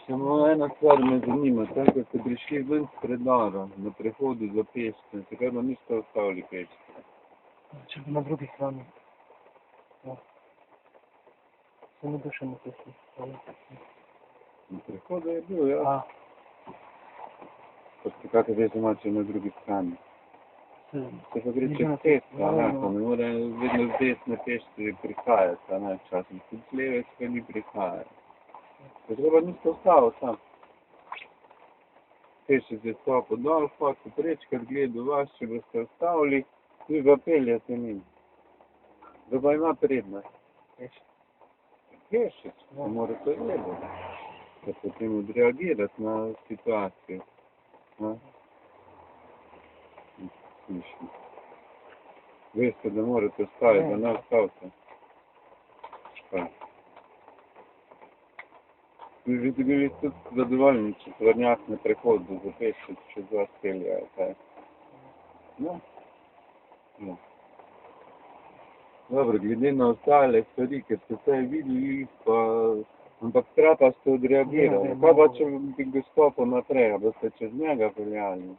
Samo ena stvar me zanima, tako ko ste prišli ven s predora, na prehodu za pešce, takrat vam niste ostavili pešce. Če bi na drugi strani. Ja. Se ne bi še na pešci. Na prehodu je bil, ja. Pa ste kakaj veš, če na drugi strani. Se pa gre čez cesto, ne more vedno z desne pešce prihajati, ne, včasih tudi z leve strani prihajajo. Treba niste ostali sam. Pešec je stopil dol, hotel prečkati, gledal vas, če boste ostavili, vi ga peljate njim. Da pa ima prednost. Pešec, da morate gledati. Da potem odreagirati na situacijo. Slišno. Veste, da morate ostaviti, da ne ostavite. Kaj? Vi bi bili tudi zadovoljni, če tvornjak na prehodu za pešec čez vas peljajo, kaj? No. Dobro, glede na ostale stvari, ker ste vse videli, ampak strata ste odreagirali. Kaj pa, če bi ga stopil naprej, a boste čez njega peljali?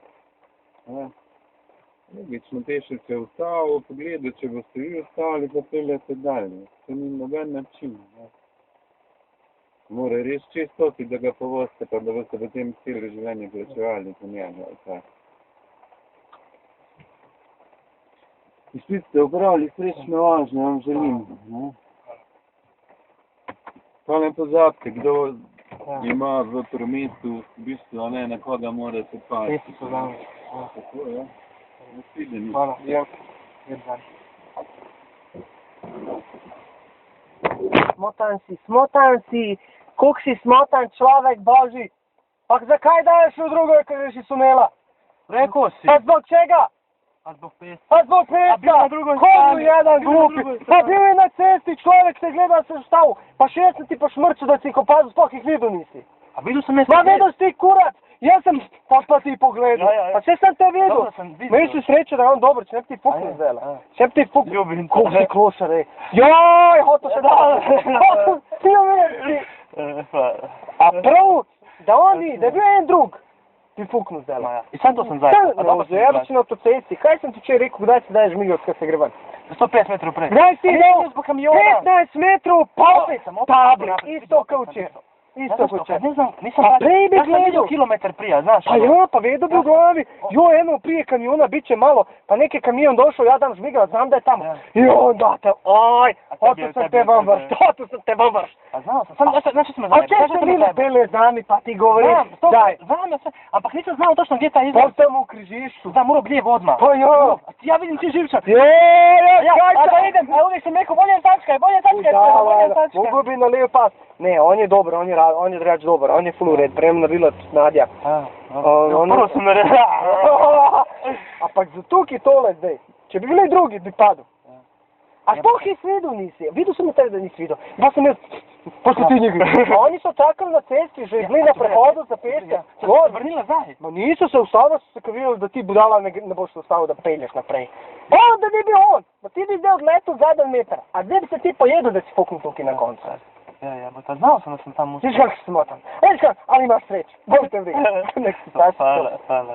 Logično, pešec je ustavil, pogledal, če boste vi ustavili, pa peljate dalje. To ni noben način, ne? Mora res čistoti, da ga povozite, pa da boste potem celo življenje plačevali po njega. Izpit ste opravili, srečno važno, vam želim. Pa ne pozabite, kdo ima v prometu, v bistvu, ne, na koga morate pasti. Pesti so dami. Tako, ja. Nasvidenje. Hvala, ja. Smotan si, koliko si smotan človek, Boži. Pa zakaj daješ v drugo, ker si sumela? Rekao si. Pa zbog čega? A zbog pesca. Pa zbog pesca. Koju jedan glupi. Pa bio je na cesti, človek se gleda se štavu. Pa šesno ti po šmrču da si kopazu, sploh ih vidio nisi. A vidio sam Ma vidio si ti kurac. Ja sam, pa ti pogledao. Pa sve sam te vidio. Misliš reći da je on dobar, će ne ti fuknu zdjela. Će ti fuknu. Ljubim te. Koliko si kloša, re. Joj, hoto se da. Ti uvijek. A prvo, da je bio jedan drug. Ti fuknu zdjela. I sam to sam zajedno. Zajebači na autocesti. Kaj sam ti če rekao, kdaj se daješ migost kad se greban? 105 metrov pre. Gdaj si dao? Zbog kamiona. 15 metrov, pa opet sam tabli. Isto kao če. Isto kao če. Ne znam, nisam Pa prej bi ja sam vidio gledao. kilometar prija, znaš. Pa ja, pa vedo bi u glavi. Jo, eno prije kamiona bit će malo. Pa neki kamion došao, ja dam žmigala, znam da je tamo. I onda te, aj, oto sam te vambarš, oto sam te vambarš. A znao sam, znaš što smo A zajedno. če sam bile bele znami, pa ti govori, daj. Znam ja sve, ampak nisam znao točno gdje taj izlaz. Pa sam u križištu. Da, morao gljev odmah. Pa ja. Ja vidim ti živčan. A da idem, a uvijek sam rekao, bolje tačkaj. Mogu bi na lijev pas. Ne, on je dobar, on je drač dobar, on je full ured, prema rilac Nadja. Prvo sam na redu. A pak za tuki tole zdaj, če bi bili drugi, bi padao. A štoh ih vidio nisi? Vidio sam na tebe da nisi vidio. Ja sam pošto ti njega. Oni su čakali na cesti, že bili na prehodu za pešce. Vrnila zajedno. Ma nisu se ustavili, su se kao vidjeli da ti budala ne boš se ustavil da pelješ naprej. Onda bi bio on, ma ti bi zdaj odletu za 1 metar. A gdje bi se ti pojedu da si fuknu tuki na koncu? Ja, pa znao sam da sam tamo. Viš kako si smotan. Viš kako, ali imaš sreću. Bog te vrije. Hvala.